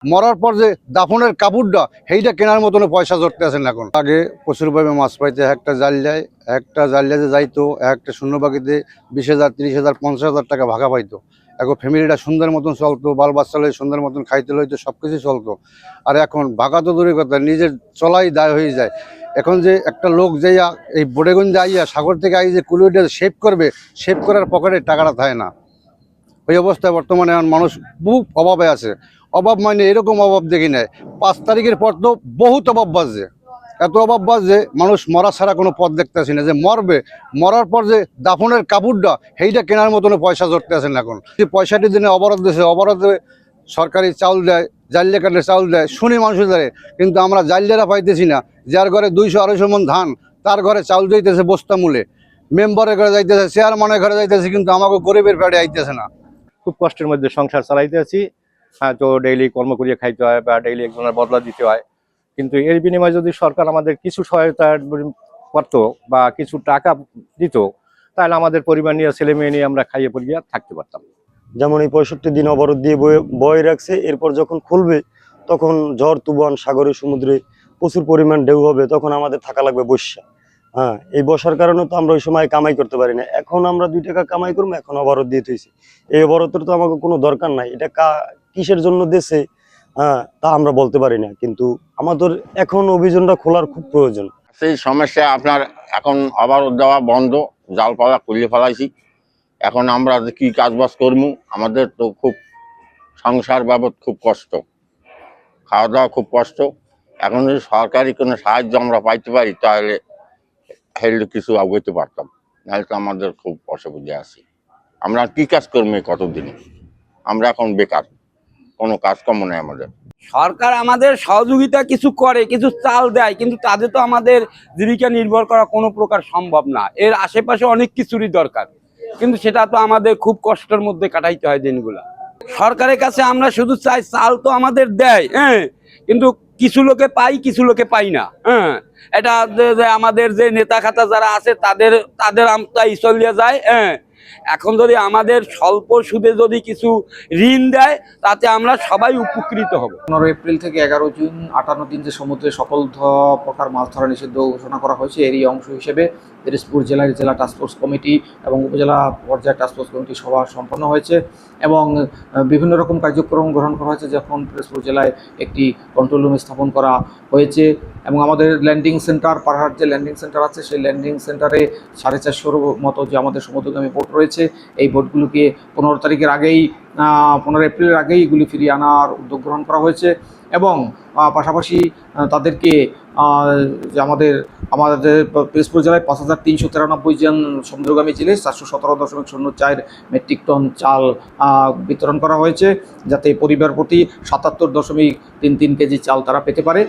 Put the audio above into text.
মরার পর যে দাফনের কাপড়টা সেইটা কেনার মতন পয়সা জড়তে আছেন এখন। আগে প্রচুরভাবে মাছ পাইতে একটা জাল যাইতো একটা শূন্যবাগিতে 20,000 30,000 50,000 টাকা ভাগা পাইতো। এখন ফ্যামিলিটা সুন্দর মতন চলতো, বাল বাচ্চা লই সুন্দর মতন খাইতে লইতো, সব কিছু চলতো। আর এখন ভাগা তো দূরের কথা, নিজের চলাই দায় হয়ে যায়। এখন যে একটা লোক যাইয়া এই বোডেগঞ্জে আইয়া সাগর থেকে আই যে কুলিটা সেভ করবে, সেভ করার পকেটে টাকাটা থাকে না। ওই অবস্থায় বর্তমানে মানুষ খুব অভাবে আছে। অভাব মানে এরকম অভাব দেখি নাই, 5 তারিখের পর তো বহুত অভাব বাজছে, এত অভাব বাজছে মানুষ মরা ছাড়া কোনো পথ দেখতেছি না। যে মরবে, মরার পর যে দাফনের কাপড়টা সেইটা কেনার মতন পয়সা জড়তে আছেন এখন। যে পয়সাটি দিনে অবরোধ দিয়েছে, অবরোধে সরকারি চাউল দেয়, জাইলে কাটলে চাউল দেয়, শুনি মানুষের দ্বারে, কিন্তু আমরা জাইলেরা পাইতেছি না। যার ঘরে 200-250 মন ধান, তার ঘরে চাউল যাইতেছে বস্তা মূলে, মেম্বারের ঘরে যাইতেছে, চেয়ারম্যানের ঘরে যাইতেছে, কিন্তু আমাকে গরিবের পেটে আইতেছে না। খুব কষ্টের মধ্যে সংসার চালাইতে আছি। হ্যাঁ, তো ডেইলি কর্ম করিয়ে খাইতে হয় বা ডেইলি একজনের বদলা দিতে হয়। কিন্তু এর বিনিময়ে যদি সরকার আমাদের কিছু সহায়তা করতো বা কিছু টাকা দিত, তাহলে আমাদের পরিবার নিয়ে ছেলে মেয়ে নিয়ে আমরা খাইয়ে পরিয়ে থাকতে পারতাম। যেমন এই 65 দিন অবরোধ দিয়ে বয়ে রাখছে, এরপর যখন খুলবে তখন ঝড় তুফান সাগরে সমুদ্রে প্রচুর পরিমাণ ঢেউ হবে, তখন আমাদের থাকা লাগবে বর্ষা। হ্যাঁ, এই বর্ষার কারণে তো আমরা ওই সময় কামাই করতে পারি না। এখন আমরা 2 টাকা কামাই করবো, এখন অবরোধ দিয়ে থইছি। এই অবরোধের তো আমাকে কোনো দরকার নাই, এটা কিসের জন্য দেশে, হ্যাঁ, তা আমরা বলতে পারি না। কিন্তু আমাদের এখন অভিযানটা খোলার খুব প্রয়োজন। সেই সমস্যা আপনার এখন অবরোধ দেওয়া বন্ধ, জাল পালা খুলে ফেলাইছি। এখন আমরা কি কাজবাজ করবো, আমাদের তো খুব সংসার বাবদ খুব কষ্ট, খাওয়া দাওয়া খুব কষ্ট। এখন যদি সরকারি কোনো সাহায্য আমরা পাইতে পারি তাহলে হেললে কিছু আগাইতে পারতাম, নাহলে তো আমাদের খুব অসুবিধা আছে। আমরা কি কাজ করবো কতদিনে, আমরা এখন বেকার, কোনো কাজকর্ম নেই আমাদের। সরকার আমাদের সহযোগিতা কিছু করে, কিছু চাল দেয়, কিন্তু তাদের তো আমাদের জীবিকা নির্ভর করা কোনো প্রকার সম্ভব না। এর আশেপাশে অনেক কিছুরই দরকার, কিন্তু সেটা তো আমাদের খুব কষ্টের মধ্যে কাটাইতে হয় দিনগুলা। সরকারের কাছে আমরা শুধু চাই, চাল তো আমাদের দেয়, হ্যাঁ, কিন্তু কিছু লোকে পাই, কিছু লোকে পাই না। হ্যাঁ, এটা আমাদের যে নেতা খাতা যারা আছে তাদের আমতা চলিয়ে যায়। হ্যাঁ, এখন যদি আমাদের স্বল্প সুদে যদি কিছু ঋণ দেয়, তাতে আমরা সবাই উপকৃত হব। 15 এপ্রিল থেকে 11 জুন 58 দিন যে সমুদ্রে সকল প্রকার মাছ ধরা নিষিদ্ধ ঘোষণা করা হয়েছে, এরই অংশ হিসেবে দিনাজপুর জেলার জেলা টাস্কফোর্স কমিটি এবং উপজেলা পর্যায়ে টাস্কফোর্স কমিটি সভা সম্পন্ন হয়েছে এবং বিভিন্ন রকম কার্যক্রম গ্রহণ করা হয়েছে। যখন দিনাজপুর জেলায় একটি কন্ট্রোল রুম স্থাপন করা হয়েছে এবং আমাদের ল্যান্ডিং সেন্টার, পাহাড় যে ল্যান্ডিং সেন্টার আছে, সেই ল্যান্ডিং সেন্টারে 450 মতো যে আমাদের সমুদ্রগামী বোট রয়েছে, এই বোটগুলোকে 15 তারিখের আগেই 15 এপ্রিলের আগেই এগুলি ফিরিয়ে আনার উদ্যোগ গ্রহণ করা হয়েছে এবং পাশাপাশি তাদেরকে যে আমাদের দিনাজপুর জেলায় 5,393 জন সমুদ্রগামী জেলে 417.04 মেট্রিক টন চাল বিতরণ করা হয়েছে, যাতে পরিবার প্রতি 77.33 কেজি চাল তারা পেতে পারে।